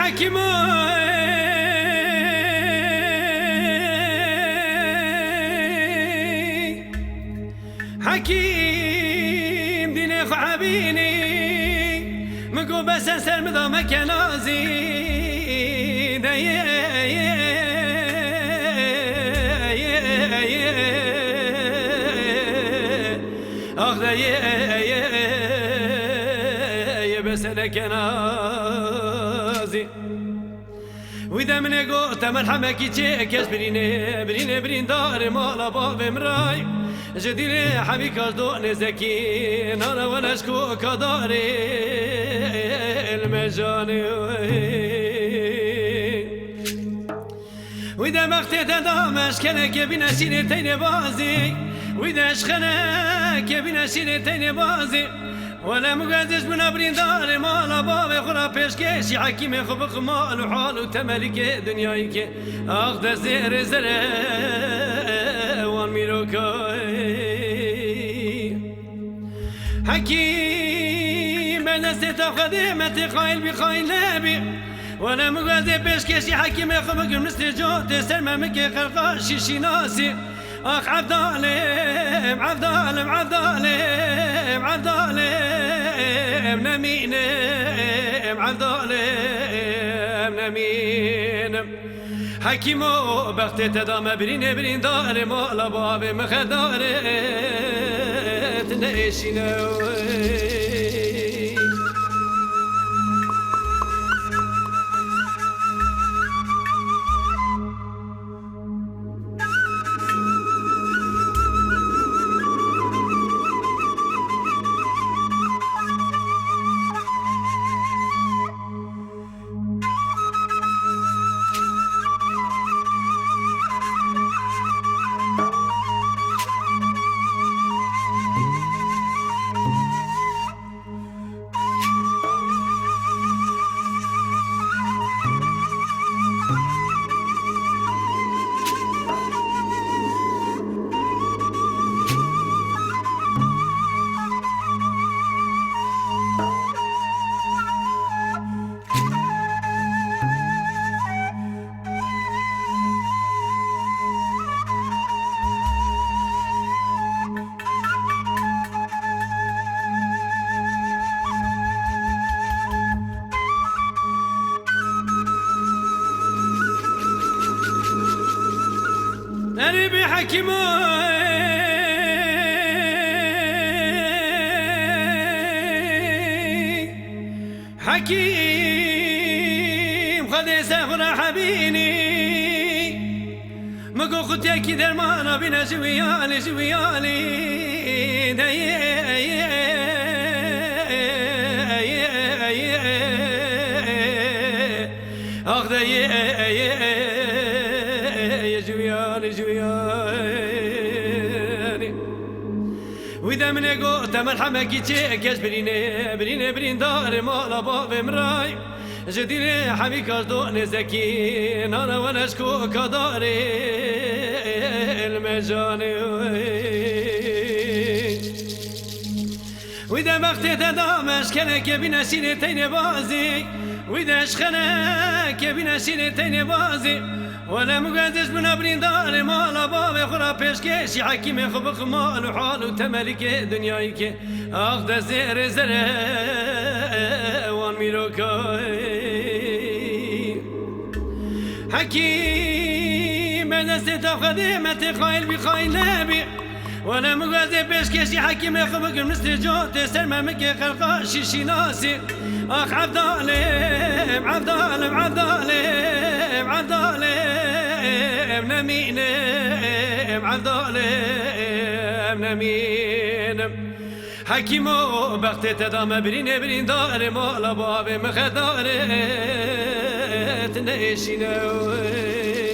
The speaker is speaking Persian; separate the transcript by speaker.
Speaker 1: حكيم حكيم ديني خعبيني مقو بس انسر مضى مكانازي اخ بس انا كنازي وإذا من قوت مرحمة كي كاس برين دار مالا باب مراي جديري حبي كاردو نزكي نانا ولا شكو كداري المجاني وإذا مختي دامش كانك بنا سينتين بازي وإذا شخنك بنا سينتين بازي ولا مقادش من أبرين دار مالا بابي خرا بيشكيشي حكيمي خبق مال وحال وتملك دنيايك أخذ زير وان ميروكاي حكيم أنا ستخدمتي خايل بخايل لابي ولا مقادش بيشكيشي حكيمي خبق مستجوت سلمامك خرقاشي شناسي اخ عبد العليم نمينم عبد العليم نمينم حكيمو بخت تدام برين دار مالا باب مخدارت نشينو نربي حكيم حكيم خدي سافر حبيني مقو خدي كي درمانا بنا جويالي اخ جوياني وإذا من قوت مرحمة كي كاس برين دار مالا باب مراي جديري حبي كاردو نزكي نانا ولا شكو كداري المجاني وإذا بختي تدامش كانك بنا سينتين بازي وإذا شخنك بنا سينتين بازي ولا مقادش من أبرين دار مالا بابي خرا بيشكيشي حكيمي خبق مال وحال وتملك دنيايك أخذ زير وان ميروكاي حكيم أنا ستخدمتي خايل بخايل لابي ولا مقادش بيشكيشي حكيمي خبق مستجوت سلمامك خرقاشي شناسي اخ عبد العليم نمينم عبد العليم نمينم حكيمو بخت تدام برين دار مالا باب مخدارت نشينو